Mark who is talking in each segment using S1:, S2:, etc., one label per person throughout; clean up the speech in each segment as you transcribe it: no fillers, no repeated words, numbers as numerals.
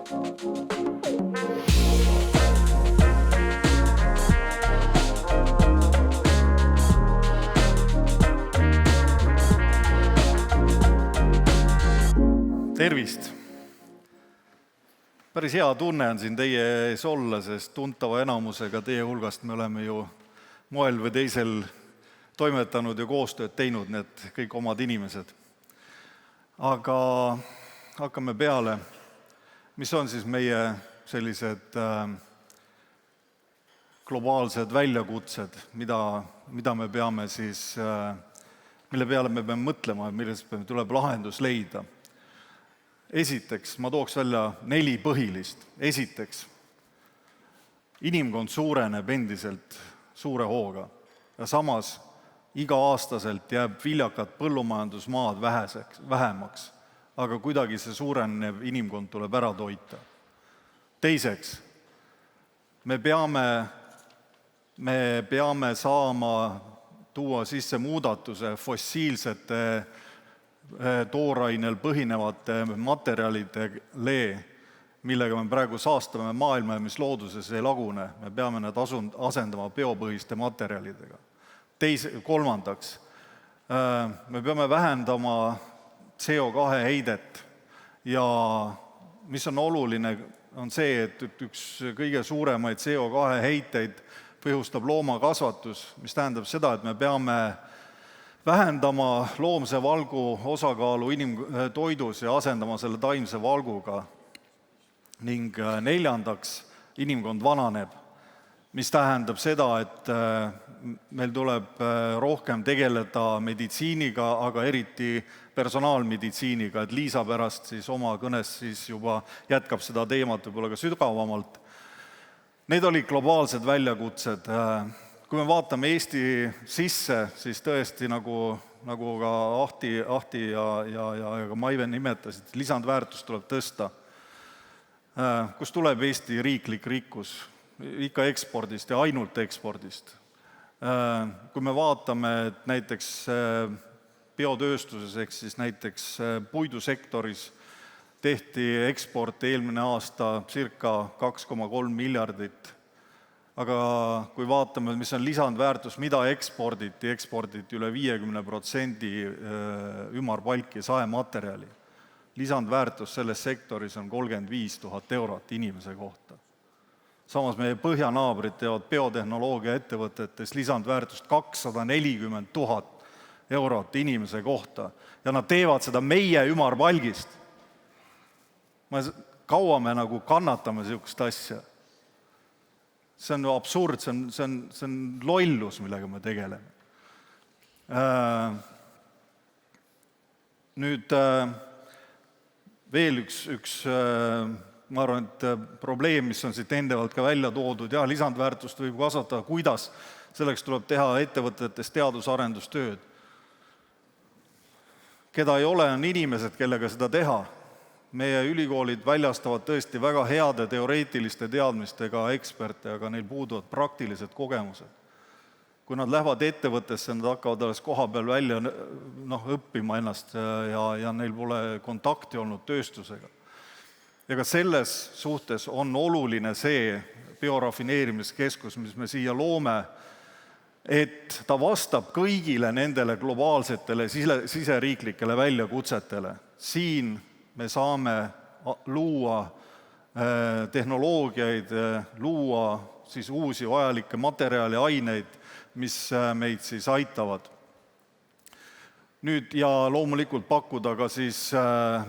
S1: Tervist! Päris hea tunne on siin teie ees olla, sest tuntava enamusega teie hulgast me oleme ju moel või teisel toimetanud ja koostööd teinud, need kõik omad inimesed. Aga hakkame peale. Mis on siis meie sellised globaalsed väljakutsed, mida me peame siis, mille peale me peame mõtlema, millest tuleb lahendus leida? Esiteks, ma tooks välja 4 põhilist. Esiteks, inimkond suureneb endiselt suure hooga ja samas iga-aastaselt jääb viljakat põllumajandusmaad vähemaks, aga kuidagi see suurenev inimkond tuleb ära toita. Teiseks, me peame saama tuua sisse muudatuse fossiilsete toorainel põhinevate materjalidele, millega me praegu saastame maailma ja mis looduses ei lagune. Me peame need asendama biopõhiste materjalidega. Kolmandaks, me peame vähendama CO2 heidet ja mis on oluline, on see, et üks kõige suuremaid CO2 heiteid põhjustab loomakasvatus, mis tähendab seda, et me peame vähendama loomse valgu osakaalu inimtoidus ja asendama selle taimse valguga. Ning neljandaks, inimkond vananeb, mis tähendab seda, et meil tuleb rohkem tegeleda meditsiiniga, aga eriti personaalmeditsiiniga, et Liisa pärast siis oma kõnes siis juba jätkab seda teemat võib-olla ka sügavamalt. Need olid globaalsed väljakutsed. Kui me vaatame Eesti sisse, siis tõesti, nagu ka Ahti ja ka Maive nimetasid, lisandväärtust tuleb tõsta. Kust tuleb Eesti riiklik rikkus? Ikka ekspordist ja ainult ekspordist. Kui me vaatame, et näiteks biotööstuses, ehk siis näiteks puidusektoris tehti eksport eelmine aasta circa 2,3 miljardit, aga kui vaatame, mis on lisandväärtus, mida eksporditi üle 50% ümarpalki saematerjali. Lisandväärtus selles sektoris on 35 000 eurot inimese kohta. Samas meie põhjanaabrid teevad biotehnoloogia ettevõtetes lisandväärtust 240 000 eurot inimese kohta ja nad teevad seda meie ümarpalgist. Kaua me nagu kannatame niisugust asja? See on absurd, see on lollus, millega me tegeleme. Nüüd veel üks ma arvan, et probleem, mis on siit endavalt ka välja toodud, ja lisandväärtust võib kasvatada, kuidas selleks tuleb teha ettevõtetes teadus-arendustööd. Keda ei ole, on inimesed, kellega seda teha. Meie ülikoolid väljastavad tõesti väga heade teoreetiliste teadmistega eksperte, aga neil puuduvad praktilised kogemused. Kui nad lähevad ettevõttesse, nad hakkavad alles koha peal välja õppima ennast ja neil pole kontakti olnud tööstusega. Ja ka selles suhtes on oluline see biorafineerimiskeskus, mis me siia loome, et ta vastab kõigile nendele globaalsetele siseriiklikele väljakutsetele. Siin me saame luua tehnoloogiaid, luua siis uusi vajalikke materjali, aineid, mis meid siis aitavad. Nüüd ja loomulikult pakkuda ka siis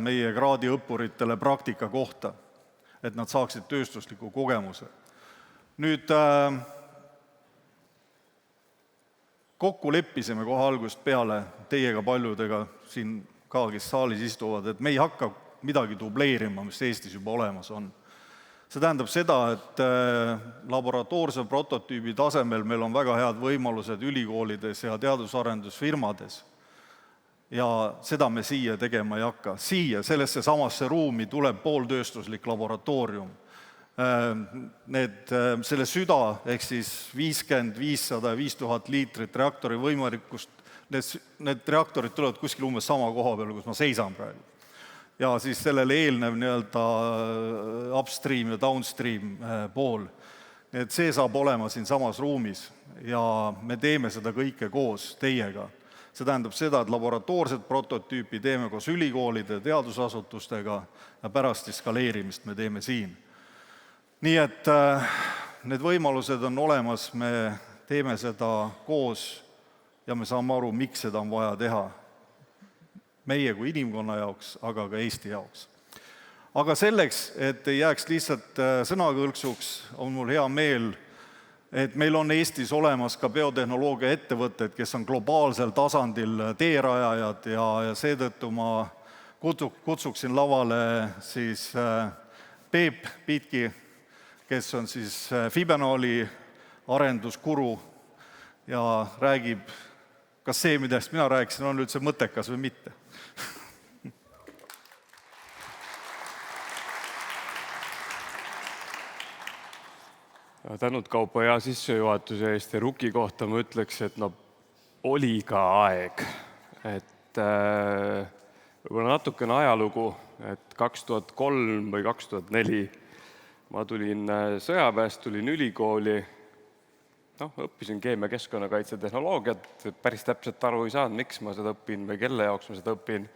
S1: meie kraadiõppuritele praktika kohta, et nad saaksid tööstusliku kogemuse. Nüüd kokku leppisime kohe algusest peale teiega paljudega siin ka, kes saalis istuvad, et me ei hakka midagi dubleerima, mis Eestis juba olemas on. See tähendab seda, et laboratoorse prototüübi tasemel meil on väga head võimalused ülikoolides ja teadus-arendusfirmades. Ja seda me siia tegema ei hakka. Siia, sellesse samasse ruumi tuleb pooltööstuslik laboratoorium. Selle süda, ehk siis 50, 500, 5000 liitrit reaktori võimalikkust, need reaktorid tulevad kuskil umbes sama koha peal, kus ma seisan praegu. ja siis sellele eelnev nii-öelda upstream ja downstream pool. Et see saab olema siin samas ruumis ja me teeme seda kõike koos teiega. See tähendab seda, et laboratoorset prototüüpi teeme koos ülikoolide, teadusasutustega ja pärast skaleerimist me teeme siin. Nii et need võimalused on olemas, me teeme seda koos ja me saame aru, miks seda on vaja teha. Meie kui inimkonna jaoks, aga ka Eesti jaoks. Aga selleks, et ei jääks lihtsalt sõnakõlksuks, on mul hea meel, et meil on Eestis olemas ka biotehnoloogia ettevõtted, kes on globaalsel tasandil teerajajad ja seetõttu ma kutsuksin lavale siis Peep Pitki, kes on siis Fibenooli arenduskuru ja räägib, kas see, millest mina rääkisin, on üldse mõttekas või mitte.
S2: Tänud Kaupo hea sissejuhatuse eest ja Ruki kohta ma ütleks, et oli ka aeg. Et võib-olla natukene ajalugu, et 2003 või 2004 ma tulin sõjaväest, tulin ülikooli, õppisin keemia keskkonnakaitse tehnoloogiat, päris täpselt aru ei saanud, miks ma seda õpin või kelle jaoks ma seda õpin.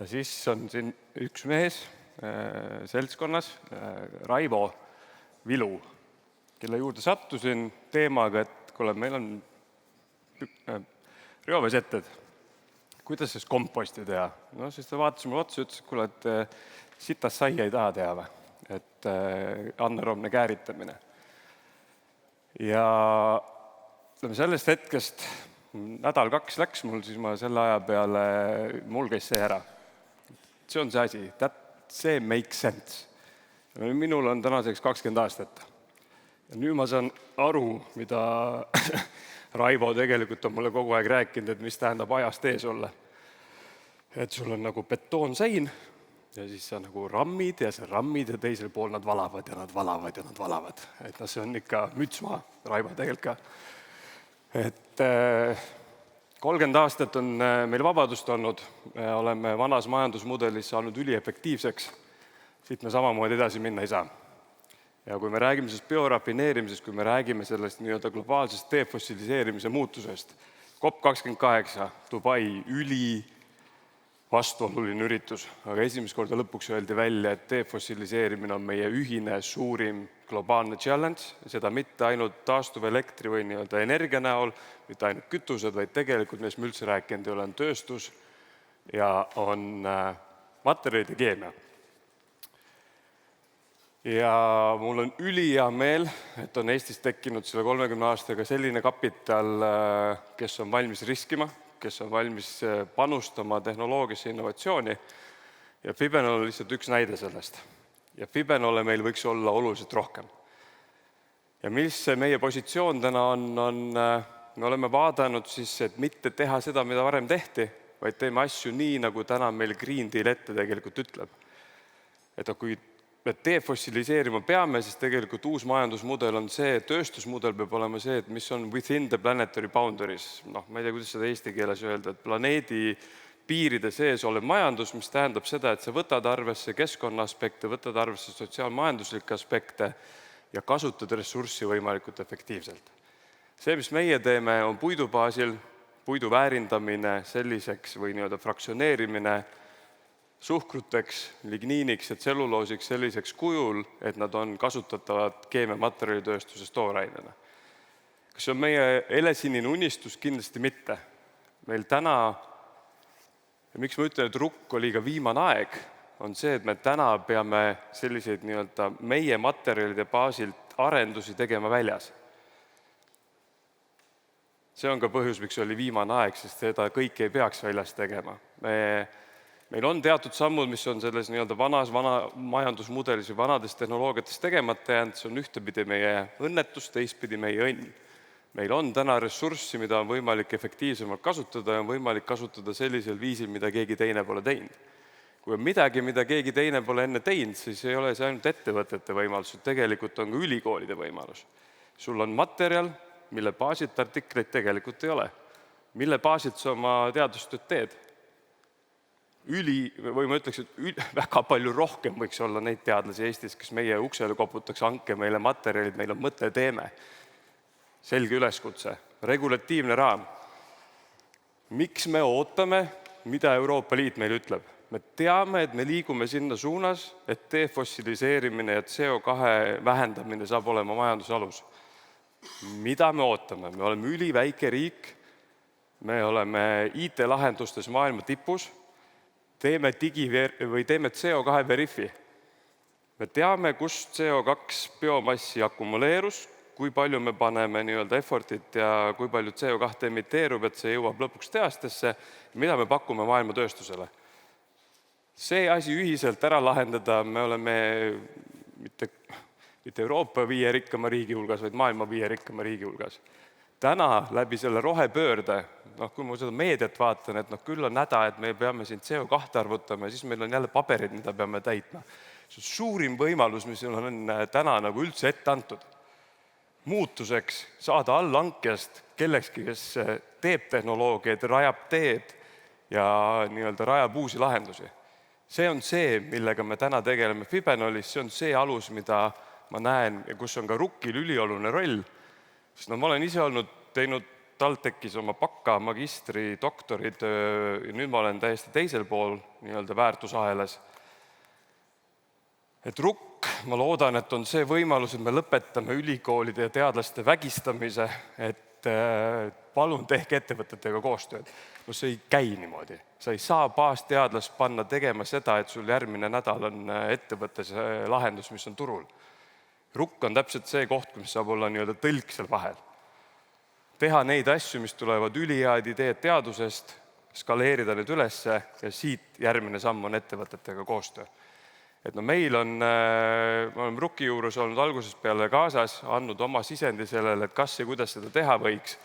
S2: Siis on siin üks mees seltskonnas, Raivo Vilu, kelle juurde sattusin teemaga, et kuule, meil on reoveesetted, kuidas siis komposti teha? Siis ta vaatas mulle otsa ja ütles, et kuule, et sitas saia ei taha teha või, et anaeroobne kääritamine. Ja sellest hetkest nädal-kaks läks mul, siis ma selle aja peale, mul käis see ära. See on see asi, see makes sense. Minul on tänaseks 20 aastat. Ja nüüd ma saan aru, mida Raivo tegelikult on mulle kogu aeg rääkinud, et mis tähendab ajast ees olla. Et sul on nagu betoonsein ja siis sa nagu rammid ja sa rammid ja teisel pool nad valavad ja nad valavad ja nad valavad. Et see on ikka mütsmaa, Raivo tegelikult ka. Et 30 aastat on meil vabadust olnud, oleme vanas majandusmudelis saanud üliefektiivseks, siit me samamoodi edasi minna ei saa. Ja kui me räägime sellest biorafineerimisest, kui me räägime sellest nii-öelda globaalsest defossiliseerimise muutusest, COP28, Dubai, vastuoluline üritus, aga esimest korda lõpuks öeldi välja, et defossiliseerimine on meie ühine suurim globaalne challenge, seda mitte ainult taastuvelektri või nii-öelda energia näol, mitte ainult kütused, vaid tegelikult, millest me üldse rääkinud ei ole, on tööstus ja on materjalid ja keemia. Ja mul on ülihea meel, et on Eestis tekkinud selle 30 aastaga selline kapital, kes on valmis riskima, kes on valmis panustama tehnoloogiasse innovatsiooni ja Fibenool on lihtsalt üks näide sellest. Ja Fibenoole meil võiks olla oluliselt rohkem. Ja mis meie positsioon täna on, me oleme vaadanud siis, et mitte teha seda, mida varem tehti, vaid teeme asju nii, nagu täna meil Green Deal ette tegelikult ütleb. Et kui me defossiliseerima peame, siis tegelikult uus majandusmudel on see, tööstusmudel peab olema see, et mis on within the planetary boundaries. Ma ei tea, kuidas seda eesti keeles öelda, et planeedi piiride sees olev majandus, mis tähendab seda, et sa võtad arvesse keskkonna aspekte, võtad arvesse sotsiaalmajanduslikke aspekte ja kasutad ressurssi võimalikult efektiivselt. See, mis meie teeme, on puidu baasil, puidu väärindamine selliseks või nii-öelda fraktsioneerimine suhkruteks, ligniiniks ja tselluloosiks selliseks kujul, et nad on kasutatavad keemiamaterjalitööstuses toorainena. Kas see on meie helesinine unistus? Kindlasti mitte. Meil täna, ja miks ma ütlen, et rukk oli ka viimane aeg, on see, et me täna peame selliseid nii-öelda meie materjalide baasilt arendusi tegema väljas. See on ka põhjus, miks oli viimane aeg, sest seda kõike ei peaks väljas tegema. Meil on teatud sammud, mis on selles nii-öelda majandusmudelis või vanades tehnoloogiates tegemata jäänud, see on ühtepidi meie õnnetus, teistpidi meie õnn. Meil on täna ressurssi, mida on võimalik efektiivsemalt kasutada ja on võimalik kasutada sellisel viisil, mida keegi teine pole teinud. Kui on midagi, mida keegi teine pole enne teinud, siis ei ole see ainult ettevõtete võimalus, tegelikult on ka ülikoolide võimalus. Sul on materjal, mille baasilt artikleid tegelikult ei ole. Mille baasilt sa oma teadustööd teed? või ma ütleks, et väga palju rohkem võiks olla neid teadlasi Eestis, kes meie uksele koputaks, andke meile materjalid, meil on mõte, teeme. Selge üleskutse, regulatiivne raam. Miks me ootame, mida Euroopa Liit meil ütleb? Me teame, et me liigume sinna suunas, et defossiliseerimine ja CO2 vähendamine saab olema majanduse alus. Mida me ootame? Me oleme üliväike riik, me oleme IT-lahendustes maailma tipus, teeme CO2 veriffi. Me teame, kus CO2 biomassi akumuleerus, kui palju me paneme effortit ja kui palju CO2 emiteerub, et see jõuab lõpuks tehastesse, mida me pakume maailma tööstusele. See asi ühiselt ära lahendada, me oleme mitte Euroopa 5 rikkama riigi hulgas, vaid maailma 5 rikkama riigi hulgas. Täna läbi selle rohepöörde, kui ma seda meediat vaatan, et küll on häda, et me peame siin CO2 arvutama ja siis meil on jälle paberid, mida peame täitma. See on suurim võimalus, mis on täna üldse ette antud. Muutuseks saada allhankijast kellekski, kes teeb tehnoloogiaid, rajab teed ja rajab uusi lahendusi. See on see, millega me täna tegeleme Fibenolis, see on see alus, mida ma näen ja kus on ka RUK-il ülioluline roll. Sest ma olen ise teinud TalTechis oma baka, magistri, doktoritöö ja nüüd ma olen täiesti teisel pool väärtusahelas. Et RUK, ma loodan, et on see võimalus, et me lõpetame ülikoolide ja teadlaste vägistamise, et palun tehke ettevõtetega koostööd. No see ei käi niimoodi. Sa ei saa baasteadlast panna tegema seda, et sul järgmine nädal on ettevõttes lahendus, mis on turul. RUK on täpselt see koht, mis saab olla tõlk seal vahel. Teha neid asju, mis tulevad ülihead ideed teadusest, skaleerida need ülesse ja siit järgmine samm on ettevõtetega koostöö. Et meil on, me oleme RUK-i juures olnud algusest peale kaasas, andnud oma sisendi sellele, et kas ja kuidas seda teha võiks.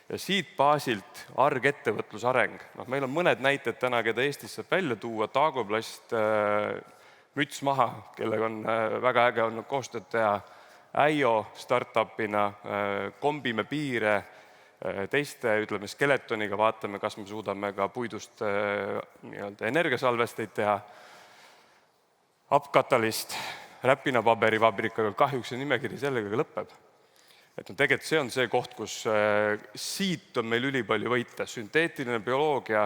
S2: Ja siit baasilt ettevõtlusareng. Meil on mõned näited täna, keda Eestis saab välja tuua, Taagoplast, Müts maha, kellega on väga äge olnud koostööd teha, Äio startupina, kombime piire, teiste, skeletoniga vaatame, kas me suudame ka puidust energiasalvesteid teha, Upkatalist, räpinapaberivabrikaga, kahjuks see nimekiri sellega lõpeb. Et tegelikult see on see koht, kus siit on meil ülipalju võita, sünteetiline bioloogia,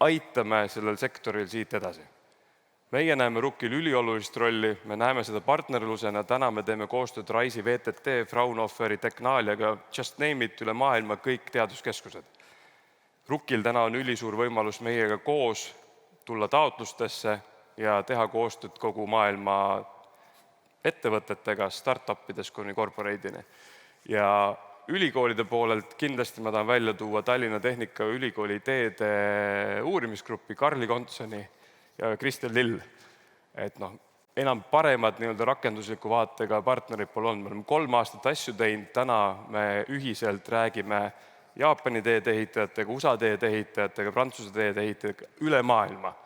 S2: aitame sellel sektoril siit edasi. Meie näeme RUK-il üliolulist rolli, me näeme seda partnerlusena, täna me teeme koostööd Raisi, VTT, Fraunhoferi, Technaliaga, just name it, üle maailma kõik teaduskeskused. RUK-il täna on ülisuur võimalus meiega koos tulla taotlustesse ja teha koostööd kogu maailma ettevõtetega, startupides kuni corporate'ini. Ja ülikoolide poolelt kindlasti ma tahan välja tuua Tallinna Tehnikaülikooli ideede uurimisgruppi Karli Kontsoni ja Kristel Lill. Et enam paremad rakendusliku vaatega partnerid pole olnud. Me oleme 3 aastat asju teinud, täna me ühiselt räägime Jaapani teedeehitajatega, USA teedeehitajatega, Prantsuse teedeehitajatega üle maailma.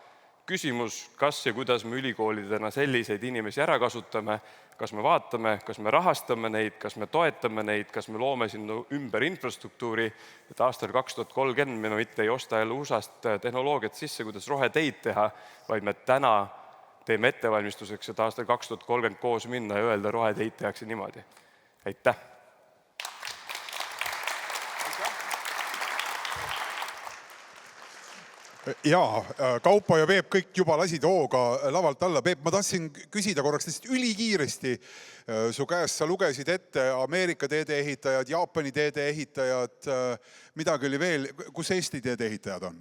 S2: Küsimus, kas ja kuidas me ülikoolidena selliseid inimesi ära kasutame, kas me vaatame, kas me rahastame neid, kas me toetame neid, kas me loome sinna ümber infrastruktuuri, et aastal 2030 me mitte ei osta jälle USA-st tehnoloogiat sisse, kuidas roheteid teha, vaid me täna teeme ettevalmistuseks, et aastal 2030 koos minna ja öelda, roheteid tehakse niimoodi. Aitäh!
S3: Jaa, Kaupo ja Peep kõik juba lasid hooga lavalt alla. Peep, ma tahtsin küsida korraks lihtsalt ülikiiresti su käest. Sa lugesid ette Ameerika teedeehitajad, Jaapani teedeehitajad, midagi oli veel. Kus Eesti teedeehitajad on?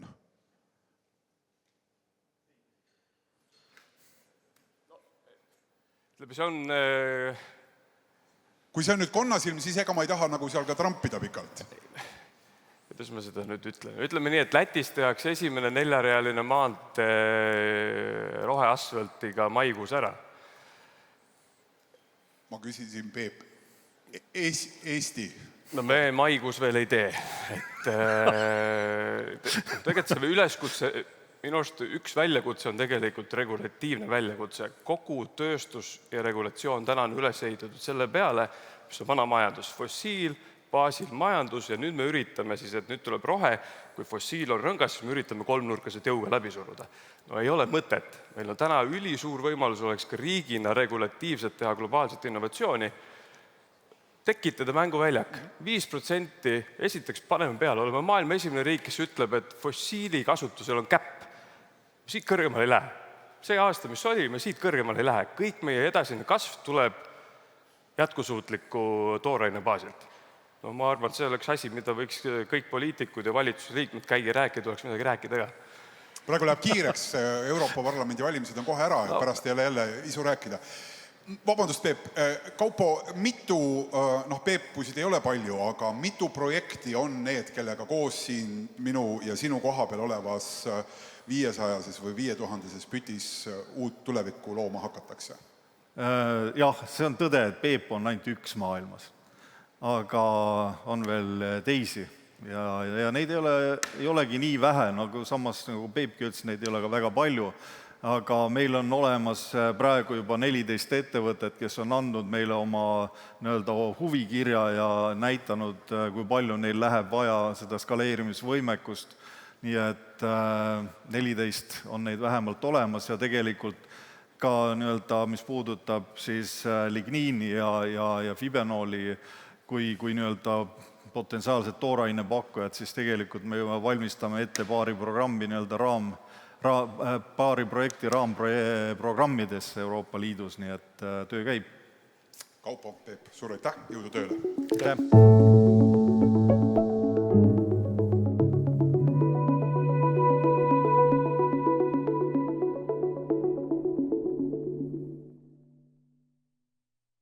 S2: See on...
S3: Kui see on nüüd konnasilm, siis ega ma ei taha nagu seal ka trampida pikalt.
S2: Kuidas ma seda nüüd ütlen? Ütleme nii, et Lätis tehakse esimene 4-realine maantee roheasfaltiga maikuus ära.
S3: Ma küsisin, Peep, Eesti.
S2: No me maikuus veel ei tee. Tegelikult selle üleskutse, minu arust üks väljakutse on tegelikult regulatiivne väljakutse. Kogu tööstus ja regulatsioon täna on üles ehitatud selle peale, mis on vana majandus, fossiil, baasil majandus ja nüüd me üritame siis, et nüüd tuleb rohe, kui fossiil on rõngas, siis me üritame kolmnurkase jõuga läbi suruda. No ei ole mõtet. Meil on täna ülisuur võimalus oleks ka riigina regulatiivselt teha globaalset innovatsiooni, tekitada mänguväljak. 5% esiteks paneme peale, oleme maailma esimene riik, kes ütleb, et fossiili kasutusel on käpp. Siit kõrgemal ei lähe. See aasta, mis oli, me siit kõrgemal ei lähe. Kõik meie edasine kasv tuleb jätkusuutliku tooraine baasilt. No ma arvan, et see oleks asi, mida võiks kõik poliitikud ja valitsusliikmed käia rääkida, oleks midagi rääkida ka.
S3: Praegu läheb kiireks, Euroopa Parlamendi valimised on kohe ära ja pärast jälle isu rääkida. Vabandust, Peep, Kaupo, mitu, Peepusid ei ole palju, aga mitu projekti on need, kellega koos siin minu ja sinu koha peal olevas 500-ses või 5000-ses pütis uut tulevikku looma hakatakse?
S1: Jah, see on tõde, et Peep on ainult üks maailmas, aga on veel teisi ja neid ei olegi nii vähe, nagu samas nagu Peepki ütles, neid ei ole ka väga palju, aga meil on olemas praegu juba 14 ettevõtet, kes on andnud meile oma huvikirja ja näitanud, kui palju neil läheb vaja seda skaleerimisvõimekust, nii et 14 on neid vähemalt olemas ja tegelikult ka mis puudutab siis ligniini ja fibenooli kui potentsiaalsed tooraine pakkujad, siis tegelikult me juba valmistame ette paari programmi paari projekti raamprogrammides Euroopa Liidus, nii et töö käib.
S3: Kaupo, Peep, suur aitäh, jõudu tööle!
S1: Aitäh!